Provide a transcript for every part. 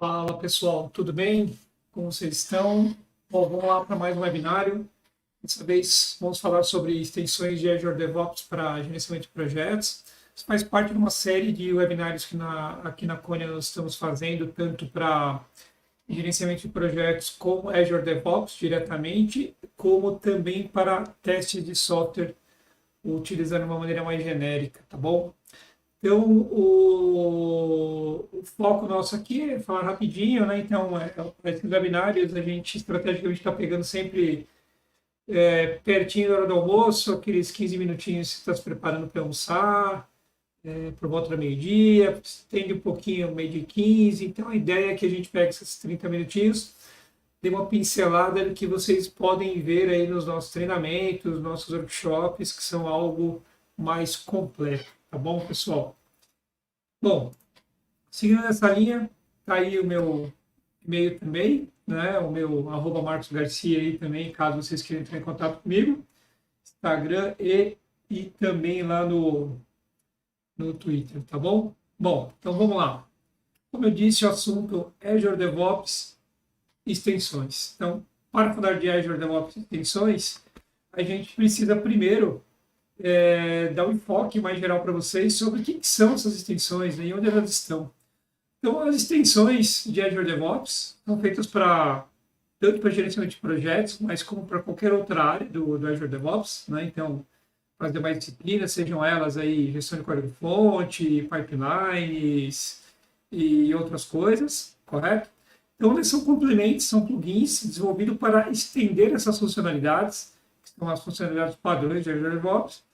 Fala pessoal, tudo bem? Como vocês estão? Bom, vamos lá para mais um webinário. Dessa vez vamos falar sobre extensões de Azure DevOps para gerenciamento de projetos. Isso faz parte de uma série de webinários que aqui na Cônia nós estamos fazendo, tanto para gerenciamento de projetos com Azure DevOps diretamente, como também para testes de software, utilizando uma maneira mais genérica, tá bom? Então, o foco nosso aqui é falar rapidinho, né? Então, esses webinários a gente estrategicamente está pegando sempre pertinho da hora do almoço, aqueles 15 minutinhos que você está se preparando para almoçar, por volta do meio-dia, estende um pouquinho, meio-dia e 15. Então, a ideia é que a gente pegue esses 30 minutinhos, dê uma pincelada do que vocês podem ver aí nos nossos treinamentos, nossos workshops, que são algo mais completo, tá bom, pessoal? Bom, seguindo nessa linha, tá aí o meu e-mail também, né? O meu @Marcos Garcia aí também, caso vocês queiram entrar em contato comigo, Instagram e também lá no Twitter, tá bom? Bom, então vamos lá. Como eu disse, o assunto é Azure DevOps extensões. Então, para falar de Azure DevOps extensões, a gente precisa primeiro dar um enfoque mais geral para vocês sobre o que são essas extensões, né, e onde elas estão. Então, as extensões de Azure DevOps são feitas tanto para gerenciamento de projetos, mas como para qualquer outra área do Azure DevOps, né? Então, para as demais disciplinas, sejam elas aí gestão de código-fonte, pipelines e outras coisas, correto? Então, eles são complementos, são plugins desenvolvidos para estender essas funcionalidades, que são as funcionalidades padrões de Azure DevOps,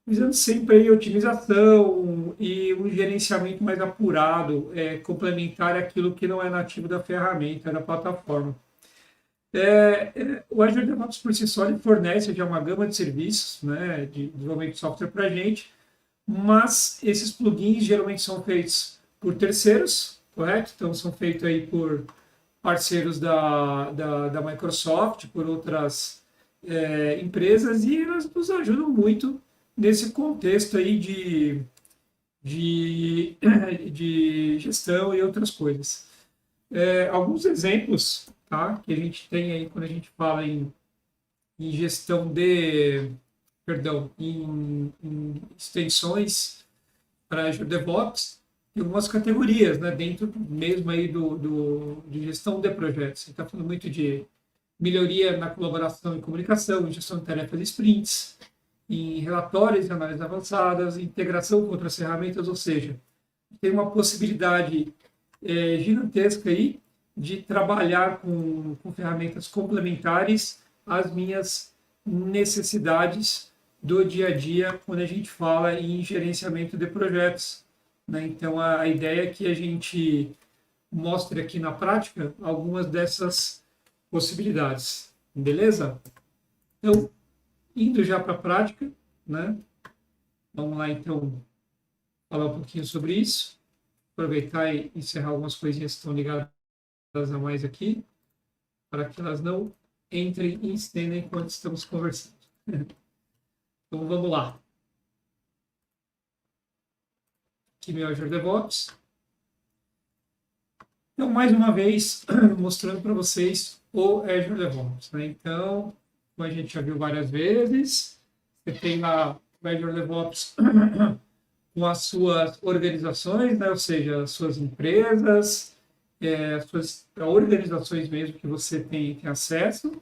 visando sempre a otimização e um gerenciamento mais apurado, complementar aquilo que não é nativo da ferramenta, da plataforma. O Azure DevOps por si só ele fornece já uma gama de serviços, né, de desenvolvimento de software para a gente, mas esses plugins geralmente são feitos por terceiros, correto? Então são feitos aí por parceiros da Microsoft, por outras empresas, e elas nos ajudam muito nesse contexto aí de, de gestão e outras coisas. Alguns exemplos, tá, que a gente tem aí quando a gente fala em gestão perdão, em extensões para Azure DevOps, tem algumas categorias, né, dentro mesmo aí de gestão de projetos. A gente está falando muito de melhoria na colaboração e comunicação, gestão de tarefas de sprints, em relatórios e análises avançadas, integração com outras ferramentas, ou seja, tem uma possibilidade gigantesca aí de trabalhar com ferramentas complementares às minhas necessidades do dia a dia quando a gente fala em gerenciamento de projetos, né? Então, a ideia é que a gente mostre aqui na prática algumas dessas possibilidades, beleza? Então, indo já para a prática, né? Vamos lá, então, falar um pouquinho sobre isso. Aproveitar e encerrar algumas coisinhas que estão ligadas a mais aqui, para que elas não entrem em cena enquanto estamos conversando. Então, vamos lá. Aqui meu Azure DevOps. Então, mais uma vez, mostrando para vocês o Azure DevOps, né? Então, como a gente já viu várias vezes, você tem lá o Azure DevOps com as suas organizações, né? Ou seja, as suas empresas, as suas organizações mesmo que você tem acesso.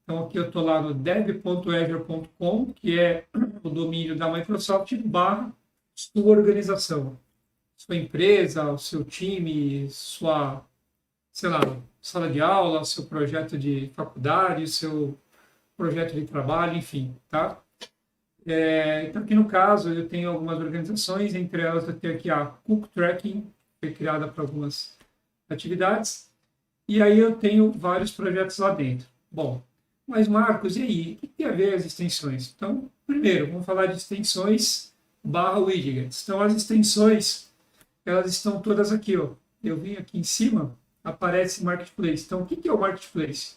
Então, aqui eu estou lá no dev.azure.com, que é o domínio da Microsoft, barra sua organização, sua empresa, o seu time, sua, sei lá, sala de aula, seu projeto de faculdade, seu projeto de trabalho, enfim, tá? Então, aqui no caso, eu tenho algumas organizações, entre elas eu tenho aqui a Cook Tracking, que foi criada para algumas atividades, e aí eu tenho vários projetos lá dentro. Bom, mas Marcos, e aí? O que tem a ver as extensões? Então, primeiro, vamos falar de extensões barra widgets. Então, as extensões, elas estão todas aqui, ó. Eu vim aqui em cima, aparece Marketplace. Então, o que é o Marketplace?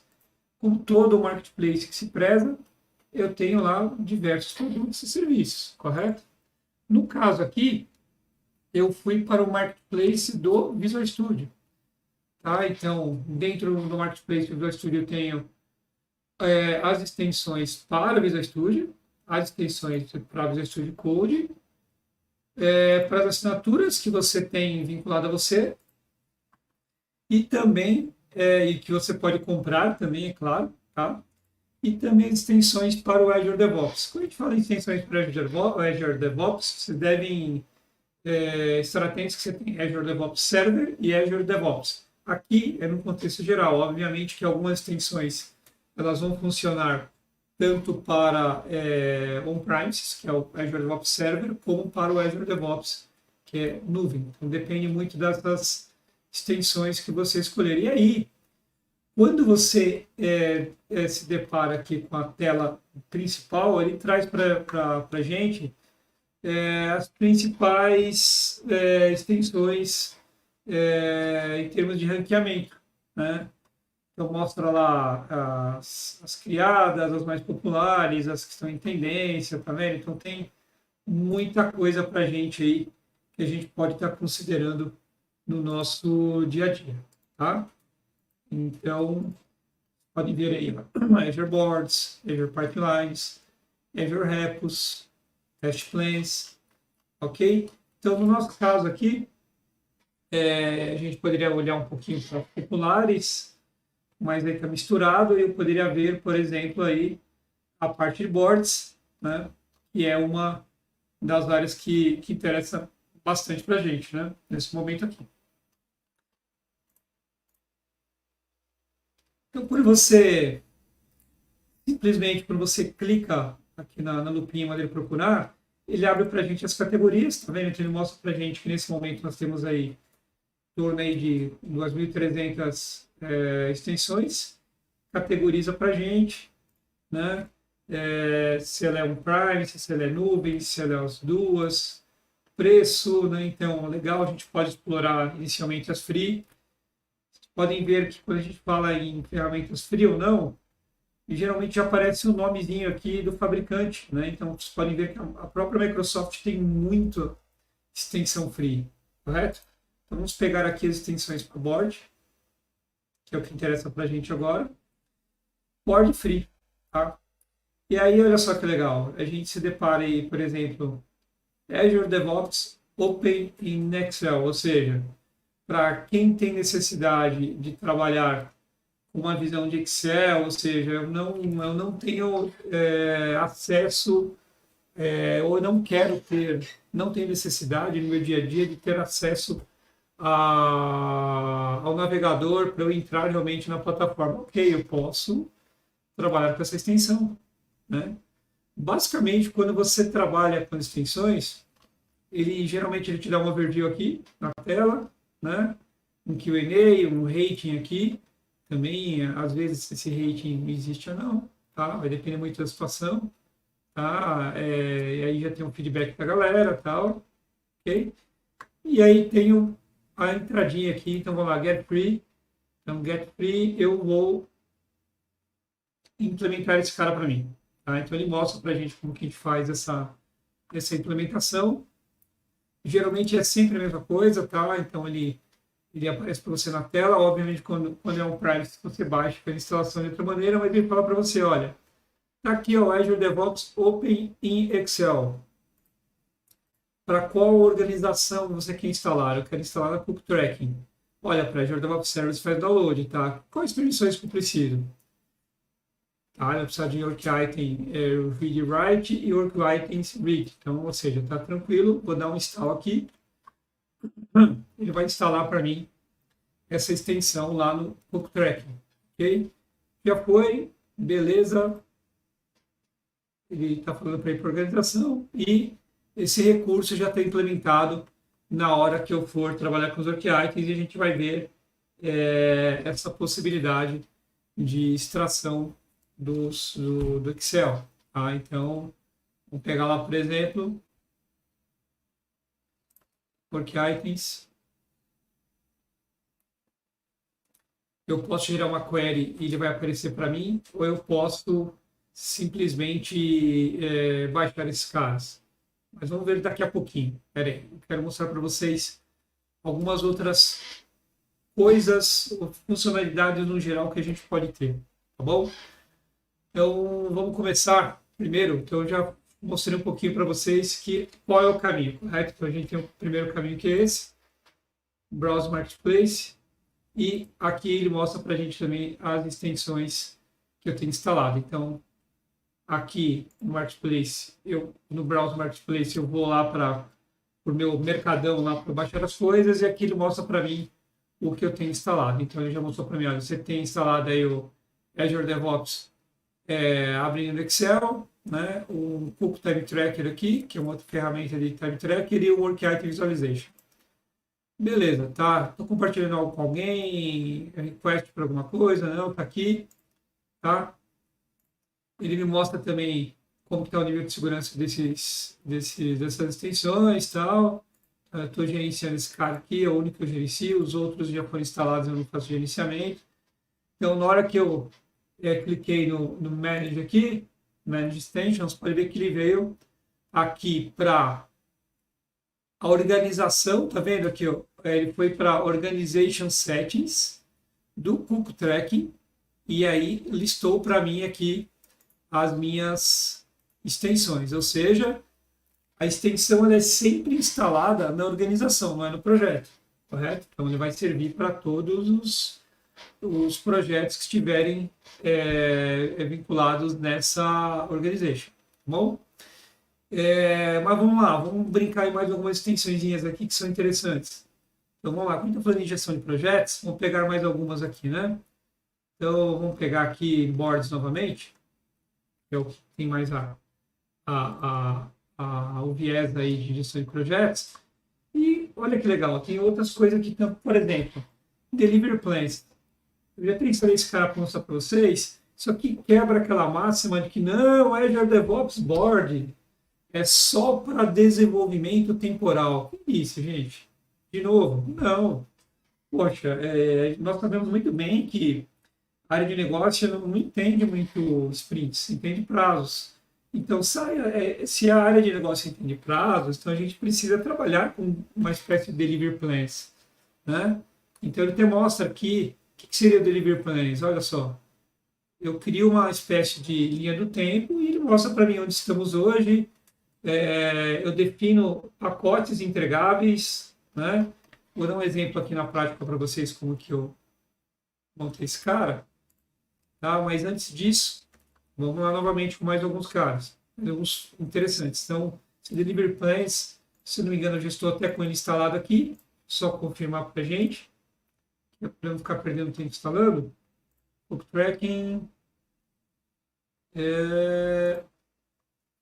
Como todo Marketplace que se preza, eu tenho lá diversos produtos e serviços, correto? No caso aqui, eu fui para o Marketplace do Visual Studio. Tá? Então, dentro do Marketplace do Visual Studio eu tenho as extensões para o Visual Studio, as extensões para o Visual Studio Code, para as assinaturas que você tem vinculado a você, e também, e que você pode comprar também, é claro, tá? E também extensões para o Azure DevOps. Quando a gente fala em extensões para o Azure DevOps, vocês devem estar atentos que você tem Azure DevOps Server e Azure DevOps. Aqui é no contexto geral, obviamente que algumas extensões elas vão funcionar tanto para on-premises, que é o Azure DevOps Server, como para o Azure DevOps, que é nuvem. Então depende muito dessas extensões que você escolher. E aí, quando você se depara aqui com a tela principal, ele traz para a gente as principais extensões em termos de ranqueamento, né? Então mostra lá as criadas, as mais populares, as que estão em tendência, tá vendo? Então tem muita coisa para a gente aí que a gente pode estar considerando no nosso dia a dia, tá? Então, podem ver aí, ó, Azure Boards, Azure Pipelines, Azure Repos, Test Plans, ok? Então, no nosso caso aqui, a gente poderia olhar um pouquinho para populares, mas aí está misturado e eu poderia ver, por exemplo, aí a parte de boards, né? Que é uma das áreas que interessa bastante para a gente, né? Nesse momento aqui. Então, simplesmente quando você clica aqui na lupinha em maneira de procurar, ele abre para a gente as categorias, tá vendo? Então, ele mostra para a gente que nesse momento nós temos aí em torno aí de 2.300 extensões, categoriza para a gente, né? Se ela é on-prime, se ela é nuvem, se ela é as duas, preço, né? Então, legal, a gente pode explorar inicialmente as free. Podem ver que quando a gente fala em ferramentas free ou não, geralmente já aparece o nomezinho aqui do fabricante, né? Então, vocês podem ver que a própria Microsoft tem muita extensão free, correto? Então, vamos pegar aqui as extensões para o board, que é o que interessa para a gente agora. Board free, tá? E aí, olha só que legal, a gente se depara aí, por exemplo, Azure DevOps Open in Excel, ou seja, para quem tem necessidade de trabalhar com uma visão de Excel, ou seja, eu não tenho acesso, ou eu não quero ter, não tenho necessidade no meu dia a dia de ter acesso ao navegador para eu entrar realmente na plataforma. Ok, eu posso trabalhar com essa extensão, né? Basicamente, quando você trabalha com extensões, geralmente ele te dá um overview aqui na tela, né? Um Q&A, um rating aqui. Também, às vezes, esse rating existe ou não, tá? Vai depender muito da situação, tá? E aí já tem um feedback da galera, tal, ok? E aí tem a entradinha aqui, então vamos lá, get free. Então, get free, eu vou implementar esse cara para mim, tá? Então, ele mostra para a gente como que a gente faz essa implementação. Geralmente é sempre a mesma coisa, tá? Então ele aparece para você na tela. Obviamente, quando é um Prime, você baixa a instalação de outra maneira, mas ele fala para você, olha, tá aqui o Azure DevOps Open in Excel. Para qual organização você quer instalar? Eu quero instalar na Cook Tracking. Olha, para Azure DevOps Service faz download, tá? Quais permissões que eu preciso? Tá, eu preciso de Work Item Read Write e Work Items Read. Então, ou seja, tá tranquilo, vou dar um install aqui. Ele vai instalar para mim essa extensão lá no Book Tracking, ok? Já foi, beleza. Ele está falando para ir para a organização e esse recurso já está implementado na hora que eu for trabalhar com os Work Items e a gente vai ver essa possibilidade de extração do Excel, tá? Então, vamos pegar lá, por exemplo, Work Items. Eu posso gerar uma query e ele vai aparecer para mim, ou eu posso simplesmente baixar esses caras. Mas vamos ver daqui a pouquinho. Espera aí, eu quero mostrar para vocês algumas outras coisas, funcionalidades no geral que a gente pode ter, tá bom? Então, vamos começar primeiro. Então, eu já mostrei um pouquinho para vocês qual é o caminho, correto? Então, a gente tem o primeiro caminho que é esse, Browse Marketplace, e aqui ele mostra para a gente também as extensões que eu tenho instalado. Então, aqui no Marketplace, no Browse Marketplace, eu vou lá para o meu mercadão lá para baixar as coisas, e aqui ele mostra para mim o que eu tenho instalado. Então, ele já mostrou para mim, olha, você tem instalado aí o Azure DevOps abrindo no Excel, né? O Cook Time Tracker aqui, que é uma outra ferramenta de Time Tracker, e o Work Item Visualization. Beleza, tá? Estou compartilhando algo com alguém, request para alguma coisa, não, tá aqui, tá? Ele me mostra também como está o nível de segurança dessas extensões e tal. Estou gerenciando esse cara aqui, é o único que eu gerencio, os outros já foram instalados, eu não faço gerenciamento. Então, na hora que eu cliquei no Manage aqui, Manage Extensions, pode ver que ele veio aqui para a organização, tá vendo aqui? Ó, ele foi para Organization Settings do Cook Tracking e aí listou para mim aqui as minhas extensões, ou seja, a extensão ela é sempre instalada na organização, não é no projeto, correto? Então ele vai servir para todos os projetos que estiverem vinculados nessa organization, tá bom? Mas vamos lá, vamos brincar em mais algumas extensões aqui que são interessantes. Então vamos lá, quando está falando de gestão de projetos, vamos pegar mais algumas aqui, né? Então vamos pegar aqui boards novamente, que é o que tem mais o viés aí de gestão de projetos. E olha que legal, tem outras coisas aqui, por exemplo, Delivery Plans. Eu já pensei esse cara para mostrar para vocês, isso aqui quebra aquela máxima de que não, Azure DevOps Board é só para desenvolvimento temporal. Que isso, gente? De novo, não. Poxa, nós sabemos muito bem que a área de negócio não entende muito sprints, entende prazos. Então, se a área de negócio entende prazos, então a gente precisa trabalhar com uma espécie de delivery plans, né? Então, ele até mostra aqui o que seria o delivery plans. Olha só, eu crio uma espécie de linha do tempo e ele mostra para mim onde estamos hoje. Eu defino pacotes entregáveis, né? Vou dar um exemplo aqui na prática para vocês como que eu montei esse cara, tá? Mas antes disso, vamos lá novamente com mais alguns caras, alguns interessantes. Então, esse Delivery Plans, se não me engano, eu já estou até com ele instalado aqui, só confirmar para a gente, para não ficar perdendo tempo instalando. O tracking,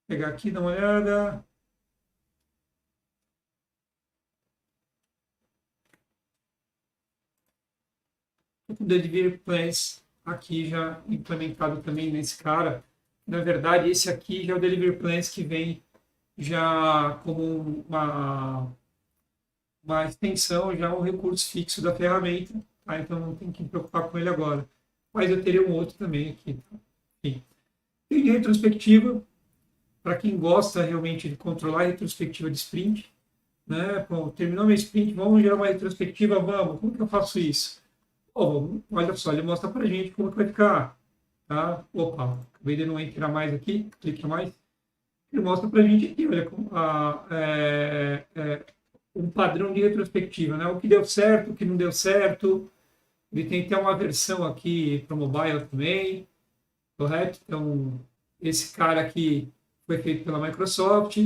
pegar aqui, dar uma olhada. O Delivery Plans aqui já implementado também nesse cara. Na verdade, esse aqui já é o Delivery Plans que vem já como uma extensão, já um recurso fixo da ferramenta, tá? Então não tem que me preocupar com ele agora. Mas eu teria um outro também aqui. Tá? Enfim. Tem retrospectiva, para quem gosta realmente de controlar a retrospectiva de sprint. Né? Bom, terminou minha sprint, vamos gerar uma retrospectiva, vamos. Como que eu faço isso? Oh, olha só, ele mostra para a gente como que vai ficar. Tá? Opa, acabei de não entrar mais aqui, clique mais. Ele mostra para a gente aqui, olha, um padrão de retrospectiva, né? O que deu certo, o que não deu certo. Ele tem até uma versão aqui para mobile também, correto? Então, esse cara aqui foi feito pela Microsoft.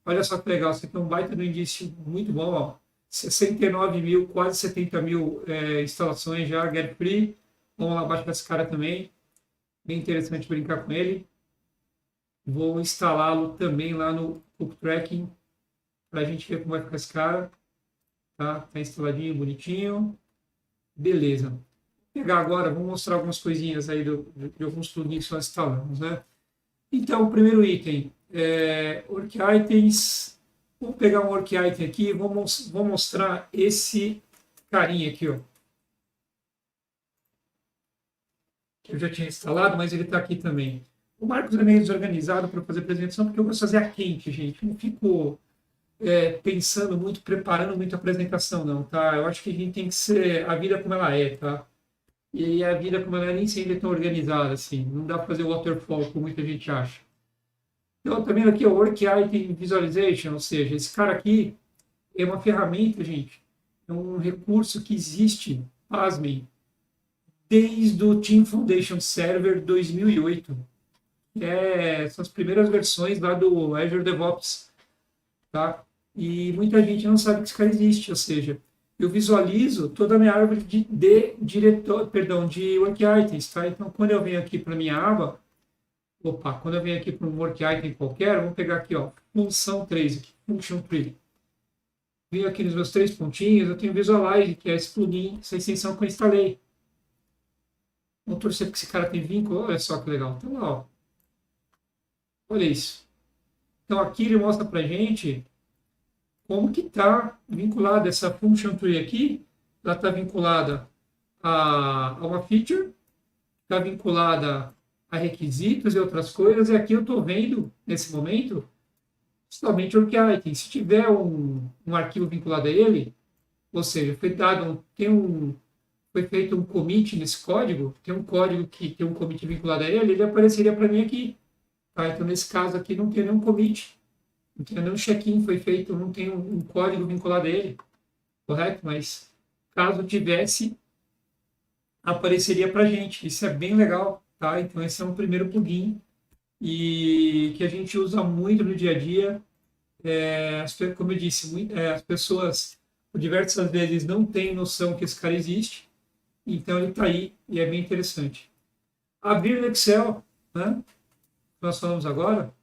Olha só que legal, você tem um baita do indício muito bom, ó. 69 mil, quase 70 mil instalações já, get free. Vamos lá abaixo desse cara também. Bem interessante brincar com ele. Vou instalá-lo também lá no Cook Tracking para a gente ver como vai ficar esse cara. Tá instaladinho, bonitinho. Beleza. Vou pegar agora, vou mostrar algumas coisinhas aí de alguns plugins que nós instalamos, né? Então, o primeiro item é Work Items. Vou pegar um Work Item aqui, vou mostrar esse carinha aqui, ó. Que eu já tinha instalado, mas ele está aqui também. O Marcos é meio desorganizado para fazer apresentação, porque eu gosto de fazer a quente, gente. Não fico pensando muito, preparando muito a apresentação, não, tá? Eu acho que a gente tem que ser a vida como ela é, tá? E a vida como ela é nem sempre é tão organizada, assim. Não dá para fazer waterfall, como muita gente acha. Então, também aqui, o Work Item Visualization, ou seja, esse cara aqui é uma ferramenta, gente. É um recurso que existe, pasmem, desde o Team Foundation Server 2008. São as primeiras versões lá do Azure DevOps, tá? E muita gente não sabe que esse cara existe, ou seja, eu visualizo toda a minha árvore de work items, tá? Então, quando eu venho aqui para minha aba, quando eu venho aqui para um work item qualquer, vamos pegar aqui, ó, função 3, aqui, function tree. Venho aqui nos meus 3 pontinhos, eu tenho Visualize, que é esse plugin, essa extensão que eu instalei. Vamos torcer porque esse cara tem vínculo, olha só que legal. Então, ó, olha isso. Então, aqui ele mostra para a gente como que está vinculada essa function tree aqui. Ela está vinculada a uma feature, está vinculada a requisitos e outras coisas. E aqui eu estou vendo, nesse momento, somente o work item. Se tiver um arquivo vinculado a ele, ou seja, foi feito um commit nesse código, tem um código que tem um commit vinculado a ele, ele apareceria para mim aqui. Tá? Então, nesse caso aqui, não tem nenhum commit. Não tem nenhum check-in foi feito, não tem um código vinculado a ele, correto? Mas caso tivesse, apareceria para a gente. Isso é bem legal, tá? Então esse é um primeiro plugin e que a gente usa muito no dia a dia. Como eu disse, as pessoas por diversas vezes não têm noção que esse cara existe, então ele está aí e é bem interessante. Abrir no Excel, né? Nós falamos agora.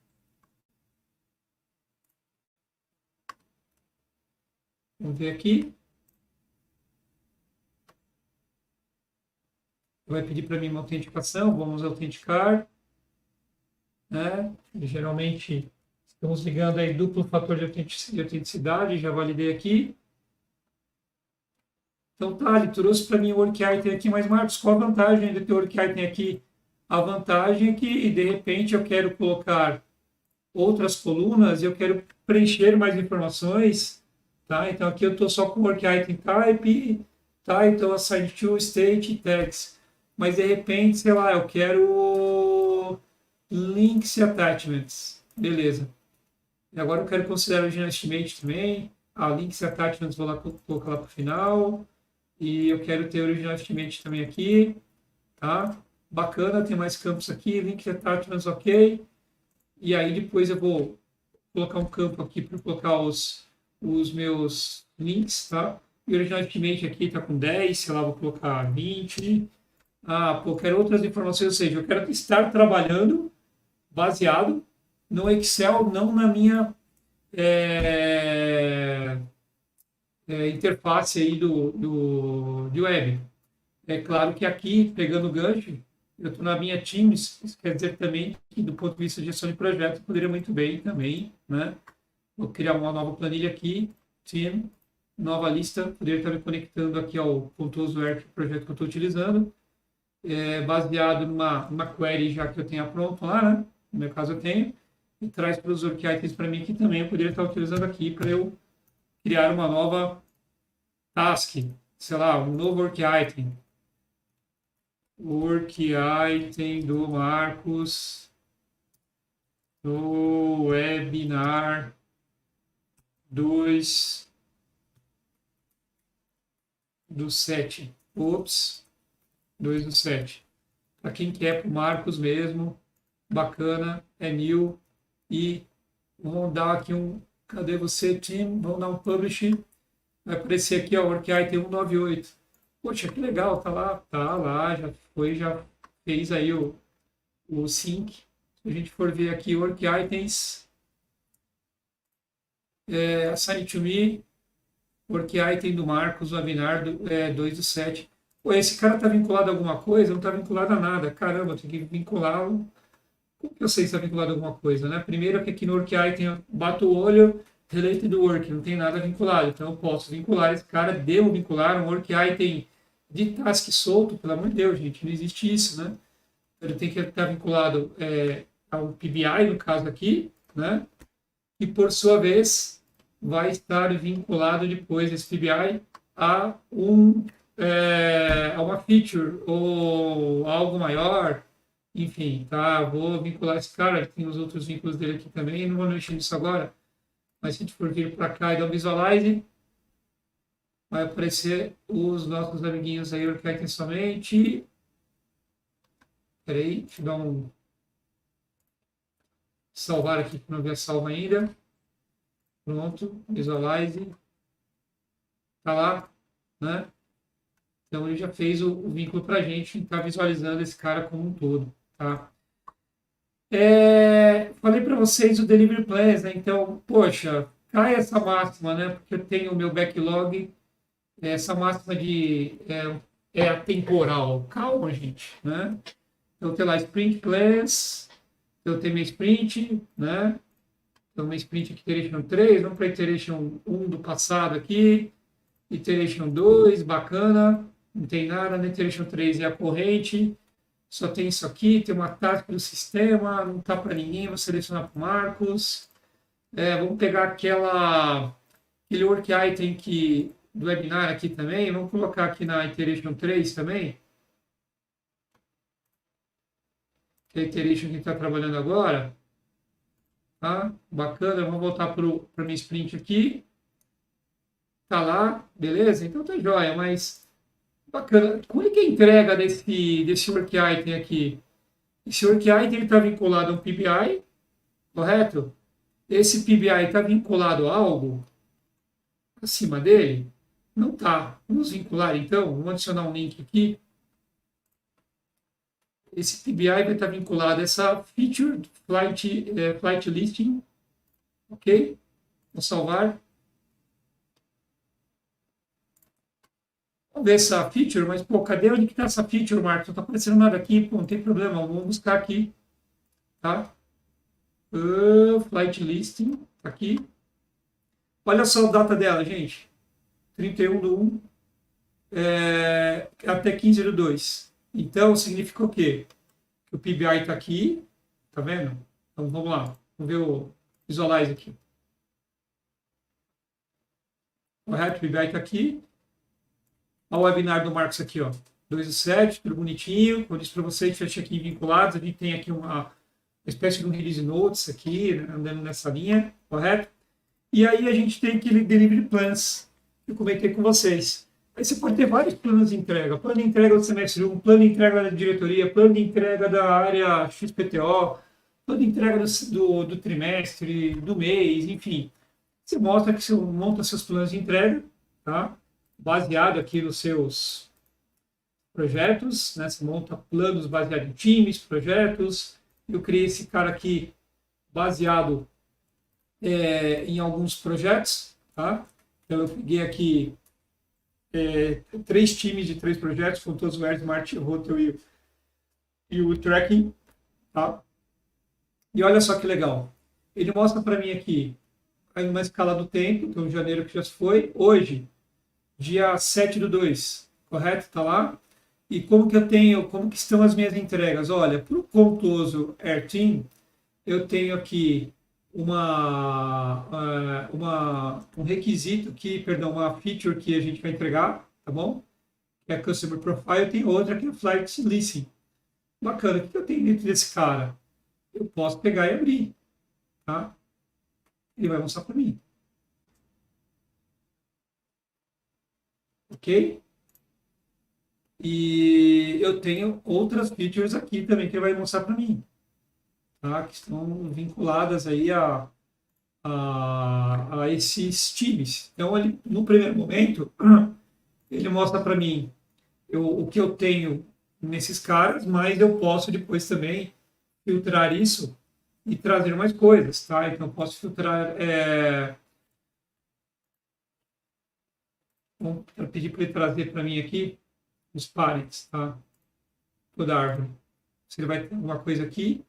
Vamos ver aqui. Vai pedir para mim uma autenticação, vamos autenticar. Né? E, geralmente, estamos ligando aí duplo fator de autenticidade, já validei aqui. Então, tá, ele trouxe para mim o work item aqui, mas Marcos, qual a vantagem de ter o work item aqui? A vantagem é que, de repente, eu quero colocar outras colunas, eu quero preencher mais informações, tá? Então, aqui eu estou só com work item type, tá? Então, assign to state tags. Mas, de repente, sei lá, eu quero links e attachments. Beleza. E agora eu quero considerar o original estimate também. Links e attachments vou lá colocar lá para o final. E eu quero ter o original estimate também aqui, tá? Bacana, tem mais campos aqui, link attachments, ok. E aí depois eu vou colocar um campo aqui para colocar os meus links, tá? E o original estimate aqui está com 10, sei lá, vou colocar 20. Quero outras informações, ou seja, eu quero estar trabalhando baseado no Excel, não na minha interface aí de web. É claro que aqui, pegando o gancho, eu estou na minha Teams, isso quer dizer também que, do ponto de vista de gestão de projetos, poderia muito bem também, né? Vou criar uma nova planilha aqui, Team, nova lista, poderia estar me conectando aqui ao Contoso Arc, projeto que eu estou utilizando, baseado numa query já que eu tenha pronto lá, né? No meu caso eu tenho, e traz para os work items para mim que também eu poderia estar utilizando aqui para eu criar uma nova task, sei lá, um novo work item. Work item do Marcos do webinar 2 do 7. Ops, 2 do 7. Para quem quer, para o Marcos mesmo, bacana, é new. E vamos dar aqui cadê você, Tim? Vamos dar um publish. Vai aparecer aqui, ó, Work Item 198. Poxa, que legal, tá lá, já fez aí o sync. Se a gente for ver aqui, Work Items, Assign to Me, Work Item do Marcos, webinar 2 do 7. Pô, esse cara tá vinculado a alguma coisa? Não tá vinculado a nada. Caramba, tem que vinculá-lo. Como que eu sei se está vinculado a alguma coisa, né? Primeiro que aqui no Work Item eu bato o olho, related work, não tem nada vinculado. Então eu posso vincular esse cara, devo vincular um Work Item de task solto, pelo amor de Deus, gente, não existe isso, né? Ele tem que estar vinculado ao PBI, no caso aqui, né? E por sua vez, vai estar vinculado depois esse PBI a a uma feature ou algo maior, enfim, tá? Vou vincular esse cara, tem os outros vínculos dele aqui também, não vou mexer nisso agora, mas se a gente for vir para cá e dar um visualize, vai aparecer os nossos amiguinhos aí, orquestra somente. Espera aí, deixa eu dar um salvar aqui, que não havia salvo ainda. Pronto, visualize. Tá lá, né? Então ele já fez o vínculo para a gente, está visualizando esse cara como um todo, tá? Falei para vocês o Delivery Plans, né? Então, poxa, cai essa máxima, né? Porque eu tenho o meu backlog, essa máxima de atemporal. Calma, gente, né? Então, tem lá Sprint Plans, eu tenho minha Sprint, né? Então, minha Sprint aqui, Iteration 3, vamos para Iteration 1 do passado aqui, Iteration 2, bacana, não tem nada, na Iteration 3 é a corrente, só tem isso aqui, tem uma tática do sistema, não tá para ninguém, vou selecionar para o Marcos. Vamos pegar aquele work item do webinar aqui também, vamos colocar aqui na Iteration 3 também, que é a Iteration que a gente está trabalhando agora. Tá? Bacana, vamos voltar para a minha sprint aqui. Tá lá, beleza? Então tá joia, mas bacana. Como é que é a entrega desse work item aqui? Esse work item está vinculado a um PBI, correto? Esse PBI está vinculado a algo acima dele? Não está. Vamos vincular então, vamos adicionar um link aqui. Esse PBI vai estar vinculado a essa feature flight listing, ok? Vou salvar. Vamos ver essa feature, mas, pô, cadê onde que está essa feature, Marcos? Não está aparecendo nada aqui, pô, não tem problema, vamos buscar aqui, tá? Flight listing, tá aqui. Olha só a data dela, gente. 31/1 até 15/2. Então, significa o quê? Que o PBI está aqui, tá vendo? Então, vamos lá, vamos ver o visualize aqui. Correto? O PBI está aqui. Olha o webinar do Marcos aqui, ó. 2/7, tudo bonitinho. Como eu disse para vocês, tinha check-in vinculados. A gente tem aqui uma espécie de um release notes aqui, né, andando nessa linha, correto? E aí a gente tem aquele delivery plans que eu comentei com vocês. Aí você pode ter vários planos de entrega. Plano de entrega do semestre 1, plano de entrega da diretoria, plano de entrega da área XPTO, plano de entrega do trimestre, do mês, enfim. Você mostra que você monta seus planos de entrega, tá? Baseado aqui nos seus projetos, né? Você monta planos baseados em times, projetos. Eu criei esse cara aqui baseado em alguns projetos, tá? Então eu peguei aqui 3 times de 3 projetos, com todos o AirSmart, o Hotel e o Tracking, tá? E olha só que legal. Ele mostra para mim aqui uma escala do tempo, então janeiro que já se foi, hoje, dia 7/2, correto? Está lá. E como que estão as minhas entregas? Olha, para o Contoso AirTeam, eu tenho aqui um requisito uma feature que a gente vai entregar, tá bom? Que é a Customer Profile, tem outra que é a Flight Listing. Bacana, o que eu tenho dentro desse cara? Eu posso pegar e abrir, tá? Ele vai mostrar para mim. Ok? E eu tenho outras features aqui também que ele vai mostrar para mim, tá? Que estão vinculadas aí a esses times. Então, ele, no primeiro momento, ele mostra para mim o que eu tenho nesses caras, mas eu posso depois também filtrar isso e trazer mais coisas, tá? Então, eu posso filtrar... vou pedir para ele trazer para mim aqui os parents, tá? Toda árvore. Se ele vai ter alguma coisa aqui,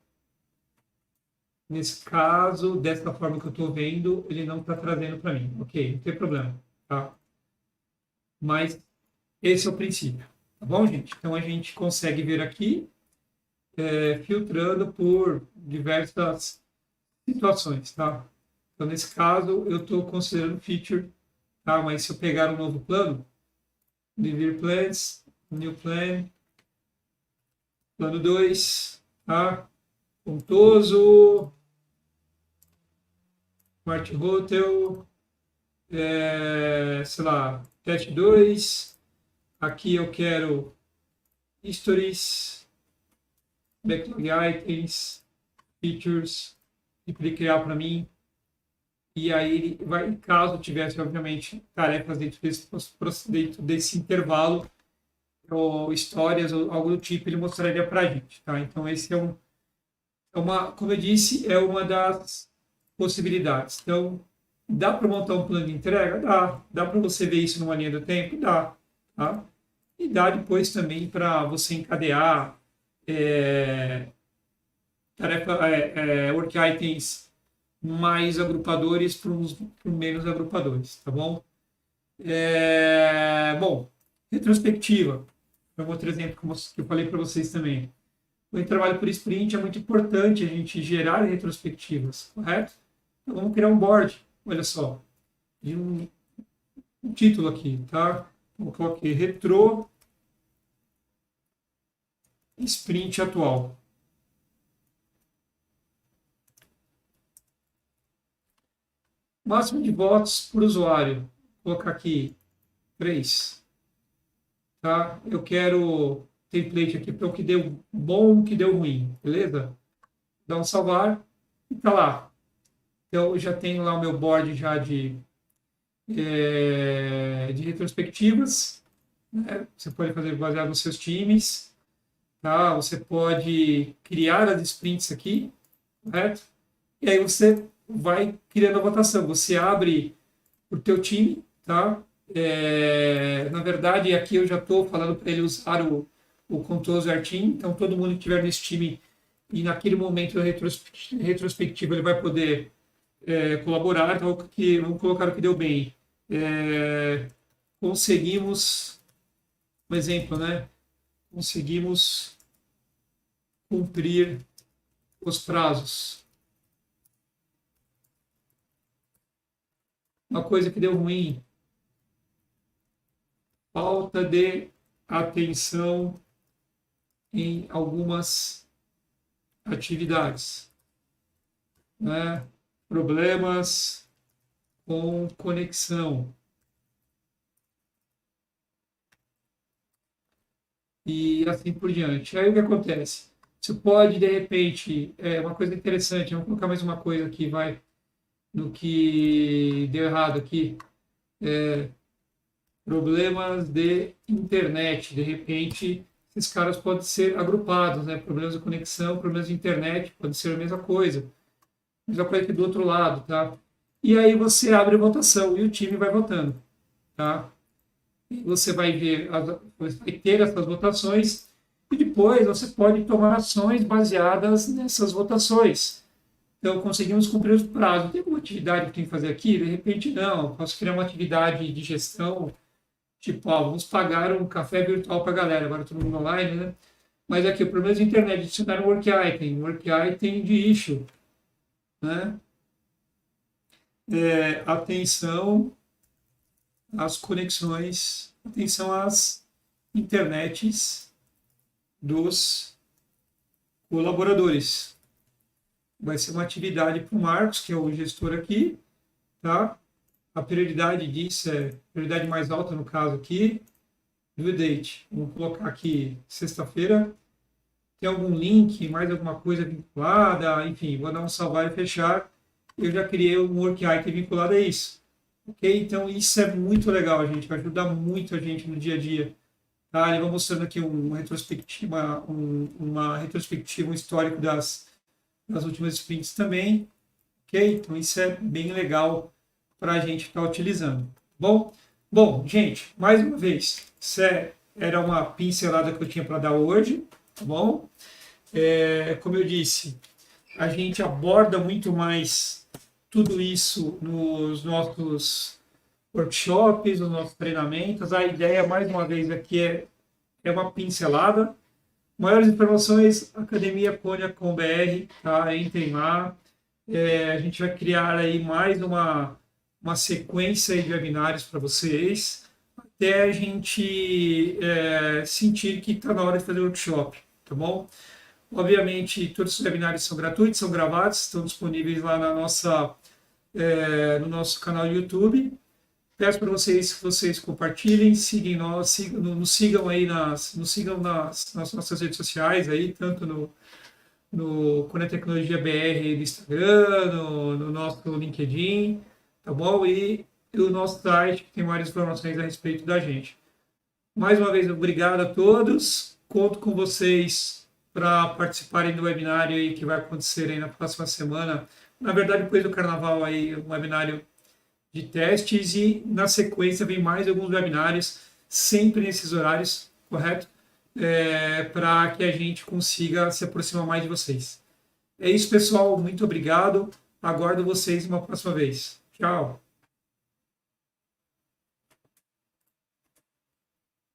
nesse caso, dessa forma que eu estou vendo, ele não está trazendo para mim. Ok, não tem problema, tá? Mas esse é o princípio, tá bom, gente? Então a gente consegue ver aqui, filtrando por diversas situações, tá? Então, nesse caso, eu estou considerando feature, tá? Mas se eu pegar um novo plano, Live Plans, New Plan, plano 2, tá? Pontoso, Smart Hotel, sei lá, teste 2. Aqui eu quero Histories, Backlog Items, Features, e para ele criar para mim. E aí ele vai, caso tivesse, obviamente, tarefas dentro desse intervalo, ou histórias, ou algo do tipo, ele mostraria para a gente, tá? Então, esse como eu disse, é uma das possibilidades. Então, dá para montar um plano de entrega? Dá. Dá para você ver isso numa linha do tempo? Dá. Tá? E dá depois também para você encadear work items mais agrupadores para menos agrupadores, tá bom? Bom, retrospectiva. É um outro exemplo que eu falei para vocês também. O trabalho por sprint é muito importante a gente gerar retrospectivas, correto? Então, vamos criar um board, olha só, de um título aqui, tá? Vou colocar aqui, retro sprint atual. Máximo de votos por usuário. Vou colocar aqui 3. Tá? Eu quero template aqui para o que deu bom, o que deu ruim, beleza? Dá um salvar e tá lá. Então, eu já tenho lá o meu board já de retrospectivas. Né? Você pode fazer baseado nos seus times. Tá? Você pode criar as sprints aqui, correto? E aí você vai criando a votação. Você abre o teu time, tá? Na verdade, aqui eu já estou falando para ele usar o Contoso Team. Então, todo mundo que estiver nesse time e naquele momento da retrospectiva ele vai poder colaborar. Então, vamos colocar o que deu bem. Conseguimos, um exemplo, né? Conseguimos cumprir os prazos. Uma coisa que deu ruim, falta de atenção em algumas atividades, né? Problemas com conexão. E assim por diante. Aí o que acontece? Você pode, de repente, uma coisa interessante, vamos colocar mais uma coisa aqui, vai, no que deu errado aqui. Problemas de internet. De repente, esses caras podem ser agrupados, né? Problemas de conexão, problemas de internet, pode ser a mesma coisa. A mesma coisa que do outro lado, tá? E aí você abre a votação e o time vai votando, tá? E você vai ver, você vai ter essas votações e depois você pode tomar ações baseadas nessas votações. Então, conseguimos cumprir os prazos. Tem alguma atividade que tem que fazer aqui? De repente, não. Posso criar uma atividade de gestão, tipo, vamos pagar um café virtual para a galera, agora todo mundo online, né? Mas aqui, o problema de internet, adicionar um work item de issue, né? Atenção às conexões, atenção às internets dos colaboradores. Vai ser uma atividade para o Marcos, que é o gestor aqui, tá? A prioridade disso é prioridade mais alta no caso aqui, due date. Vamos colocar aqui sexta-feira. Tem algum link, mais alguma coisa vinculada, enfim, vou dar um salvar e fechar. Eu já criei um work item vinculado a isso. Ok? Então, isso é muito legal, gente. Vai ajudar muito a gente no dia a dia. Tá? Ele vai mostrando aqui uma retrospectiva, um histórico das últimas sprints também. Ok? Então, isso é bem legal para a gente estar utilizando. Bom, gente, mais uma vez, era uma pincelada que eu tinha para dar hoje. Tá bom? Como eu disse, a gente aborda muito mais tudo isso nos nossos workshops, nos nossos treinamentos. A ideia, mais uma vez, aqui é uma pincelada. Maiores informações, academia.com.br, tá? Entrem lá. A gente vai criar aí mais uma sequência aí de webinários para vocês, até a gente sentir que está na hora de fazer o workshop, tá bom? Obviamente, todos os webinários são gratuitos, são gravados, estão disponíveis lá no nosso canal do YouTube. Peço para vocês que vocês compartilhem, nos sigam aí nos sigam nas nossas redes sociais aí, tanto no Conect Tecnologia BR no Instagram, no nosso LinkedIn, tá bom? E o nosso site, que tem várias informações a respeito da gente. Mais uma vez, obrigado a todos. Conto com vocês para participarem do webinário aí que vai acontecer aí na próxima semana. Na verdade, depois do carnaval aí, um webinário de testes e na sequência vem mais alguns webinários, sempre nesses horários, correto? Para que a gente consiga se aproximar mais de vocês. É isso, pessoal. Muito obrigado. Aguardo vocês uma próxima vez. Tchau.